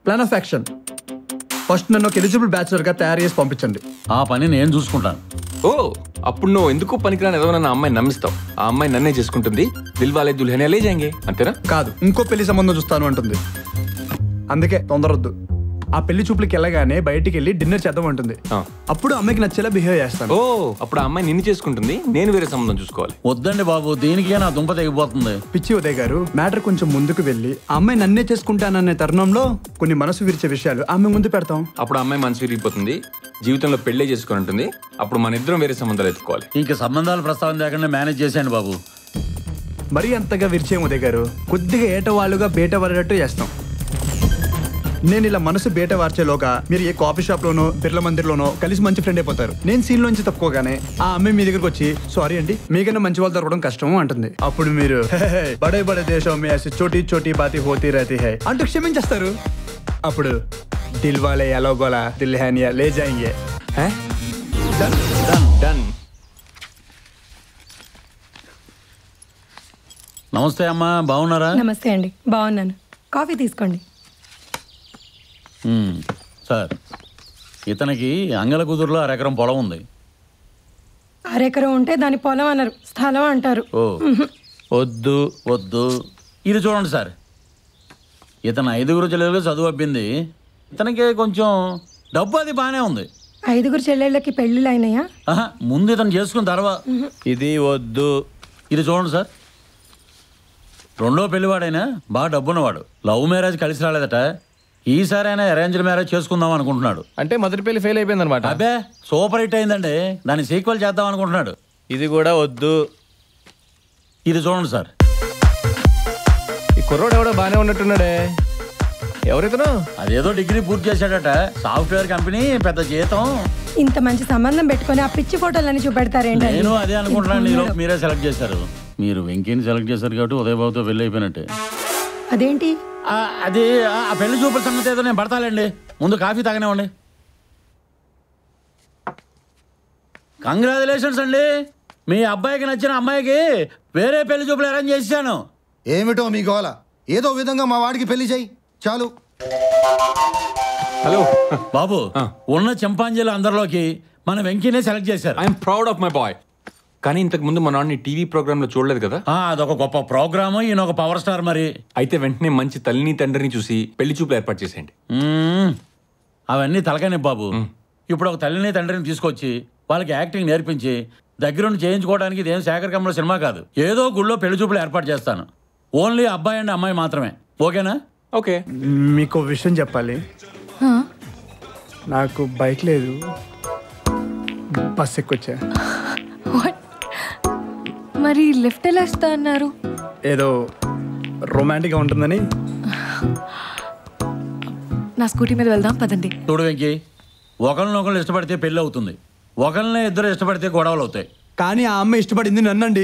Plan of action. First నన్ను ఒక eligible bachelor గా తయారు చేసి పంపించండి. ఆ పని నేను చూసుకుంటాను. ఓ అప్పుడు నువ్వు ఎందుకు పనికిరాని ఏదో నా అమ్మాయిని నమ్మిస్తావు. ఆ అమ్మాయి నన్నే చేసుకుంటుంది. దిల్ వాలే దుల్హనియా లే జాయేంగే అంతేనా? కాదు, ఇంకో పెళ్లి సంబంధం చూస్తాను అంటుంది. అందుకే తొందరొద్దు. ఆ పెళ్లి చూపులకి వెళ్ళగానే బయటికి వెళ్ళి డిన్నర్ చేద్దాం అంటుంది. అప్పుడు అమ్మాయికి నచ్చేలా బిహేవ్ చేస్తాను. ఓ అప్పుడు ఆ అమ్మాయి నిన్ను చేసుకుంటుంది, నేను వేరే సంబంధం చూసుకోవాలి. వద్దండి బాబు, దీనికే నా దుంప తెగిపోతుంది. పిచ్చి ఉదయ్ గారు, మ్యాటర్ కొంచెం ముందుకు వెళ్ళి ఆ అమ్మాయి నన్నే చేసుకుంటాననే తరుణంలో కొన్ని మనసు విరిచే విషయాలు ఆమె ముందు పెడతాం. అప్పుడు అమ్మాయి మనసు విరిగిపోతుంది, జీవితంలో పెళ్లే చేసుకుని ఉంటుంది. అప్పుడు మన ఇద్దరం వేరే సంబంధాలు ఎత్తుకోవాలి. ఇంక సంబంధాల ప్రస్తావన లేకుండా మేనేజ్ చేశాను బాబు. మరీ అంతగా విరిచేం ఉదయ్ గారు, కొద్దిగా ఏటవాళ్ళుగా బేట పడేటట్టు చేస్తాం. నేను ఇలా మనసు బేట వార్చేలోగా మీరు ఏ కాఫీ షాప్ లోనో బిర్ల మందిర్లోనో కలిసి మంచి ఫ్రెండ్ అయిపోతారు. నేను సీన్ లోంచి తప్పుకోగానే ఆ అమ్మాయి మీ దగ్గరకు వచ్చి సారీ అండి మీకన్నా మంచి వాళ్ళు దొరకడం కష్టము అంటుంది. అప్పుడు మీరు బడే బడే దేశం మే ఐసి చోటీ చోటీ బాతి హోతీ రహతీ హై అంటూ క్షమించేస్తారు. అప్పుడు దిల్ వాలే ఎలాగోలా దుల్హనియా లే జాయేంగే. Done done done. నమస్తే అమ్మా, బాగున్నారా? నమస్తే అండి, బాగున్నాను. కాఫీ తీసుకోండి. సార్, ఇతనికి అంగల కుదురులో అరెకరం పొలం ఉంది. అరెకరం ఉంటే దాని పొలం అనరు, స్థలం అంటారు. ఓ వద్దు వద్దు. ఇది చూడండి సార్, ఇతను 5 చెల్లెలు చదువు అబ్బింది. ఇతనికి కొంచెం డబ్బు అది బాగానే ఉంది. 5 చెల్లెళ్ళకి పెళ్ళిళ్ళు అయినాయా? ముందు ఇతను చేసుకున్న తర్వాత. ఇది వద్దు. ఇది చూడండి సార్, 2వ పెళ్లివాడైనా బాగా డబ్బున్నవాడు. లవ్ మ్యారేజ్ కలిసి రాలేదట. ఈసారి అయినా అరేంజ్డ్ మ్యారేజ్ చేసుకుందాం అనుకుంటున్నాడు. అంటే మొదటి పెళ్లి ఫెయిల్ అయిపోయింది అనమాట. అబ్బే సూపర్ హిట్ అయిందండి, దాన్ని సీక్వెల్ చేద్దాం అనుకుంటున్నాడు. ఇది కూడా వద్దు. ఇది చూడండి సార్, ఈ కుర్రోడు ఎవడో బాగానే ఉన్నట్టున్నాడే, ఎవరితను? అదేదో డిగ్రీ పూర్తి చేశాడట, సాఫ్ట్వేర్ కంపెనీ, పెద్ద జీతం. ఇంత మంచి సంబంధం పెట్టుకొని ఆ పిచ్చి ఫోటోలన్నీ చూపెడతారేంటి? నేను అదే అనుకుంటున్నాను. మీరే సెలెక్ట్ చేశారు. మీరు వెంకీని సెలెక్ట్ చేశారు కాబట్టి ఉదయ్ బాబుతో పెళ్లి అయిపోయినట్టే. అదేంటి? అది ఆ పెళ్లి చూపుల సంగతి ఏదో నేను పడతానండి. ముందు కాఫీ తాగనివ్వండి. కంగ్రాచులేషన్స్ అండి, మీ అబ్బాయికి నచ్చిన అమ్మాయికి వేరే పెళ్లి చూపులు అరేంజ్ చేశాను. ఏమిటో మీ గోల, ఏదో విధంగా మా వాడికి పెళ్లి చేయి చాలు. హలో బాబు, ఉన్న చింపాంజీలు అందరిలోకి మన వెంకీనే సెలెక్ట్ చేశారు. I'm proud of my boy. కానీ ఇంతకు ముందు మా నాన్న టీవీ ప్రోగ్రామ్ లో చూడలేదు కదా. అదొక గొప్ప ప్రోగ్రాము, ఈయన ఒక పవర్ స్టార్. మరి అయితే వెంటనే మంచి తల్లిని తండ్రిని చూసి పెళ్లి చూపులు ఏర్పాటు చేసేయండి. అవన్నీ తలకానే బాబు. ఇప్పుడు ఒక తల్లిని తండ్రిని తీసుకొచ్చి వాళ్ళకి యాక్టింగ్ నేర్పించి దగ్గరుండి చేయించుకోవడానికి ఇదేం శేఖర్ కమల సినిమా కాదు. ఏదో గుళ్ళో పెళ్లి చూపులు ఏర్పాటు చేస్తాను. ఓన్లీ అబ్బాయి అండ్ అమ్మాయి మాత్రమే. ఓకేనా? ఓకే. మీకు విషయం చెప్పాలి. నాకు బైక్ లేదు, బస్ ఎక్కొచ్చా. మరి లిఫ్ట్ ఎలా ఇస్తా అన్నారు? ఏదో రొమాంటిక్గా ఉంటుందని. నా స్కూటీ మీద వెళ్దాం పదండి. చూడు వెంకీ, ఒకరినొకరు ఇష్టపడితే పెళ్ళి అవుతుంది, ఒకరినే ఇద్దరు ఇష్టపడితే గొడవలు అవుతాయి. కానీ ఆ అమ్మాయి ఇష్టపడింది నన్నండి.